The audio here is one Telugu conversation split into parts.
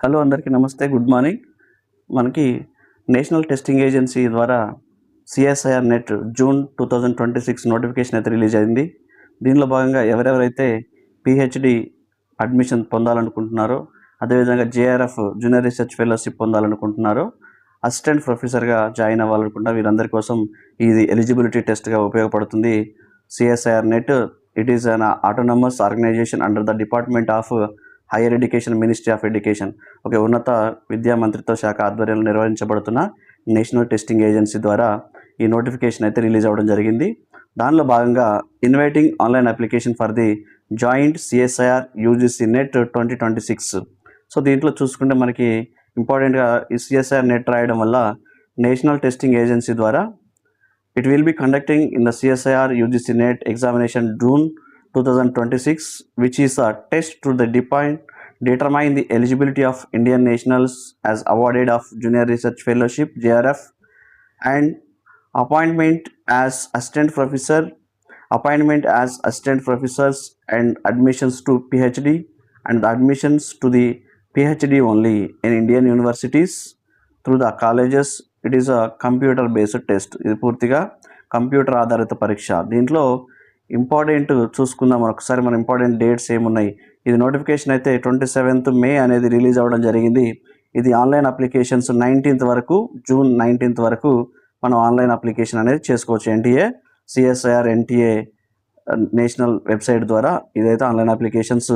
హలో అందరికీ నమస్తే, గుడ్ మార్నింగ్. మనకి నేషనల్ టెస్టింగ్ ఏజెన్సీ ద్వారా సిఎస్ఐఆర్ నెట్ జూన్ 2026 నోటిఫికేషన్ అయితే రిలీజ్ అయింది. దీనిలో భాగంగా ఎవరెవరైతే పిహెచ్డి అడ్మిషన్ పొందాలనుకుంటున్నారో, అదేవిధంగా జేఆర్ఎఫ్ జూనియర్ రీసెర్చ్ ఫెలోషిప్ పొందాలనుకుంటున్నారో, అసిస్టెంట్ ప్రొఫెసర్గా జాయిన్ అవ్వాలనుకుంటున్న వీరందరి కోసం ఇది ఎలిజిబిలిటీ టెస్ట్గా ఉపయోగపడుతుంది. CSIR NET it is an autonomous organisation under the department of higher education, ministry of education, ఉన్నత విద్యా మంత్రిత్వ శాఖ ఆధ్వర్యంలో నిర్వహించబడుతున్న నేషనల్ టెస్టింగ్ ఏజెన్సీ ద్వారా ఈ నోటిఫికేషన్ అయితే రిలీజ్ అవ్వడం జరిగింది. దానిలో భాగంగా inviting online application for the joint CSIR UGC net 2026. So దీంట్లో చూసుకుంటే మనకి ఇంపార్టెంట్గా ఈ సిఎస్ఐఆర్ నెట్ రాయడం వల్ల నేషనల్ టెస్టింగ్ ఏజెన్సీ ద్వారా it will be conducting in the CSIR UGC NET examination June 2026, which is a test to determine the eligibility of Indian nationals as awarded of Junior Research Fellowship JRF and appointment as assistant professors and admissions to PhD and the admissions to the PhD only in Indian universities through the colleges. It is a computer based test. ఇది పూర్తిగా కంప్యూటర్ ఆధారిత పరీక్ష. దీంట్లో ఇంపార్టెంట్ చూసుకుందాం ఒకసారి. మన ఇంపార్టెంట్ డేట్స్ ఏమున్నాయి. ఇది నోటిఫికేషన్ అయితే 27th May అనేది రిలీజ్ అవ్వడం జరిగింది. ఇది ఆన్లైన్ అప్లికేషన్స్ 19th వరకు, June 19th వరకు మనం ఆన్లైన్ అప్లికేషన్ అనేది చేసుకోవచ్చు. NTA CSIR NTA national website ద్వారా ఇదైతే ఆన్లైన్ అప్లికేషన్స్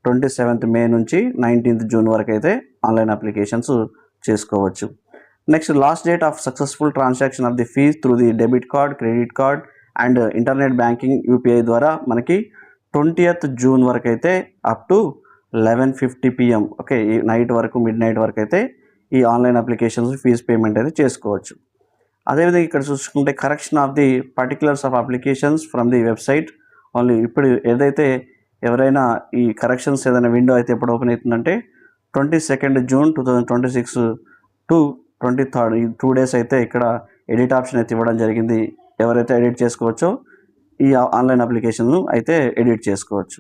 27th May నుంచి 19th June వరకు అయితే ఆన్లైన్ అప్లికేషన్స్ చేసుకోవచ్చు. Next, last date of successful transaction of the fees through the debit card, credit card and internet banking UPI ద్వారా మనకి 20th June వరకు అయితే అప్ టు 11:50 PM ఈ నైట్ వరకు, మిడ్ నైట్ వరకు అయితే ఈ ఆన్లైన్ అప్లికేషన్స్ ఫీజ్ పేమెంట్ అయితే చేసుకోవచ్చు. అదేవిధంగా ఇక్కడ చూసుకుంటే correction of the particulars of applications from the website only. ఇప్పుడు ఏదైతే ఎవరైనా ఈ కరెక్షన్స్ ఏదైనా విండో అయితే ఎప్పుడు ఓపెన్ అవుతుందంటే 22nd June 2026 టు 23rd, ఈ 2 days అయితే ఇక్కడ ఎడిట్ ఆప్షన్ అయితే ఇవ్వడం జరిగింది. ఎవరైతే ఎడిట్ చేసుకోవచ్చో ఈ ఆన్లైన్ అప్లికేషన్ అయితే ఎడిట్ చేసుకోవచ్చు.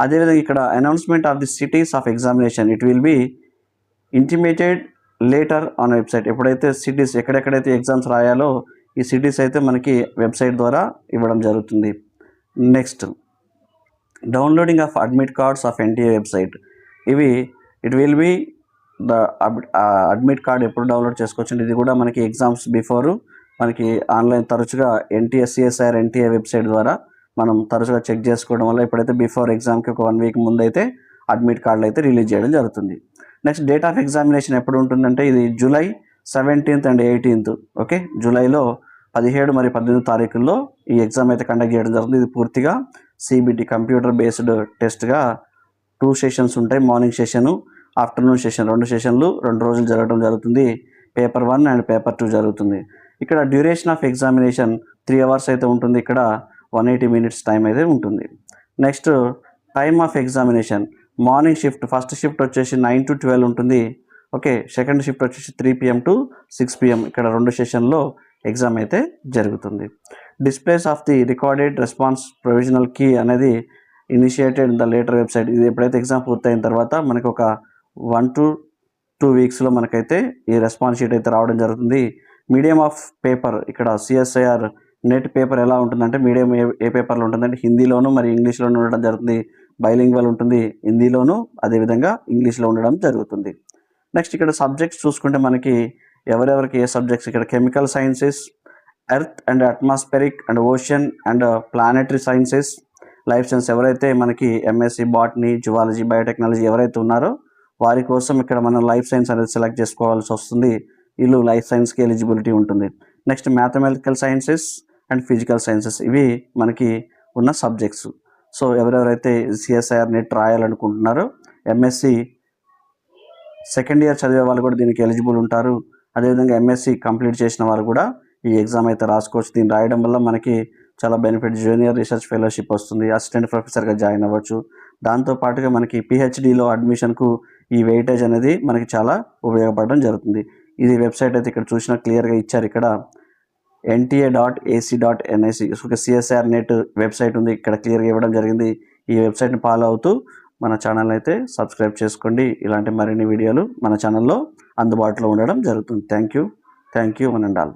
అదేవిధంగా ఇక్కడ announcement of the cities of examination it will be intimated later on website. ఎప్పుడైతే సిటీస్ ఎక్కడెక్కడైతే ఎగ్జామ్స్ రాయాలో ఈ సిటీస్ అయితే మనకి వెబ్సైట్ ద్వారా ఇవ్వడం జరుగుతుంది. Next, downloading of admit cards of NTA website. ఇవి it will be the admit card ఎప్పుడు డౌన్లోడ్ చేసుకోవచ్చు. ఇది కూడా మనకి ఎగ్జామ్స్ బిఫోరు మనకి ఆన్లైన్ తరచుగా సిఎస్ఐఆర్ ఎన్టీఏ వెబ్సైట్ ద్వారా మనం తరచుగా చెక్ చేసుకోవడం వల్ల ఇప్పుడైతే బిఫోర్ ఎగ్జామ్కి ఒక 1 week ముందు అయితే అడ్మిట్ కార్డులు అయితే రిలీజ్ చేయడం జరుగుతుంది. నెక్స్ట్, డేట్ ఆఫ్ ఎగ్జామినేషన్ ఎప్పుడు ఉంటుందంటే ఇది July 17th and 18th. జూలైలో 17 మరియు 18 తారీఖుల్లో ఈ ఎగ్జామ్ అయితే కండక్ట్ చేయడం జరుగుతుంది. ఇది పూర్తిగా సిబిటి కంప్యూటర్ బేస్డ్ టెస్ట్గా 2 sessions ఉంటాయి. Morning session, afternoon session, 2 sessions 2 రోజులు జరగడం జరుగుతుంది. పేపర్ 1 అండ్ పేపర్ 2 జరుగుతుంది. ఇక్కడ డ్యూరేషన్ ఆఫ్ ఎగ్జామినేషన్ 3 hours అయితే ఉంటుంది. ఇక్కడ 180 minutes టైం అయితే ఉంటుంది. Next, time of examination morning shift, first shift వచ్చేసి 9 to 12 ఉంటుంది. సెకండ్ షిఫ్ట్ వచ్చేసి 3 PM to 6 PM. ఇక్కడ 2 sessions ఎగ్జామ్ అయితే జరుగుతుంది. Displays of the recorded response provisional key అనేది ఇనిషియేటెడ్ ద లేటర్ వెబ్సైట్. ఇది ఎప్పుడైతే ఎగ్జామ్ పూర్తయిన తర్వాత మనకి ఒక 1 to 2 weeksలో మనకైతే ఈ రెస్పాన్స్ షీట్ అయితే రావడం జరుగుతుంది. మీడియం ఆఫ్ పేపర్, ఇక్కడ సిఎస్ఐఆర్ నెట్ పేపర్ ఎలా ఉంటుందంటే మీడియం ఏ పేపర్లో ఉంటుందంటే హిందీలోను మరియు ఇంగ్లీష్లోనూ ఉండడం జరుగుతుంది. బైలింగ్వల్ ఉంటుంది, హిందీలోను అదేవిధంగా ఇంగ్లీష్లో ఉండడం జరుగుతుంది. నెక్స్ట్, ఇక్కడ సబ్జెక్ట్స్ చూసుకుంటే మనకి ఎవరెవరికి ఏ సబ్జెక్ట్స్, ఇక్కడ chemical sciences, earth and atmospheric and ocean and planetary sciences, life science ఎవరైతే మనకి ఎంఎస్సి బాటనీ, జువాలజీ, బయోటెక్నాలజీ ఎవరైతే ఉన్నారో వారి కోసం ఇక్కడ మనం లైఫ్ సైన్స్ అనేది సెలెక్ట్ చేసుకోవాల్సి వస్తుంది. వీళ్ళు లైఫ్ సైన్స్కి ఎలిజిబిలిటీ ఉంటుంది. Next, mathematical sciences and physical sciences ఇవి మనకి ఉన్న సబ్జెక్ట్స్. సో ఎవరెవరైతే సిఎస్ఐఆర్ నెట్ రాయాలనుకుంటున్నారో ఎంఎస్సి సెకండ్ ఇయర్ చదివే వాళ్ళు కూడా దీనికి ఎలిజిబుల్ ఉంటారు. అదేవిధంగా ఎంఎస్సి కంప్లీట్ చేసిన వాళ్ళు కూడా ఈ ఎగ్జామ్ అయితే రాసుకోవచ్చు. దీన్ని రాయడం వల్ల మనకి చాలా బెనిఫిట్. జూనియర్ రీసెర్చ్ ఫెలోషిప్ వస్తుంది, అసిస్టెంట్ ప్రొఫెసర్గా జాయిన్ అవ్వచ్చు. దాంతోపాటుగా మనకి పిహెచ్డిలో అడ్మిషన్కు ఈ వెయిటేజ్ అనేది మనకి చాలా ఉపయోగపడడం జరుగుతుంది. ఇది వెబ్సైట్ అయితే ఇక్కడ చూసినా క్లియర్గా ఇచ్చారు. ఇక్కడ nta.ac.nic సిఎస్ఐఆర్ నెట్ వెబ్సైట్ ఉంది, ఇక్కడ క్లియర్గా ఇవ్వడం జరిగింది. ఈ వెబ్సైట్ని ఫాలో అవుతూ మన ఛానల్ అయితే సబ్స్క్రైబ్ చేసుకోండి. ఇలాంటి మరిన్ని వీడియోలు మన ఛానల్లో అందుబాటులో ఉండడం జరుగుతుంది. Thank you one and all.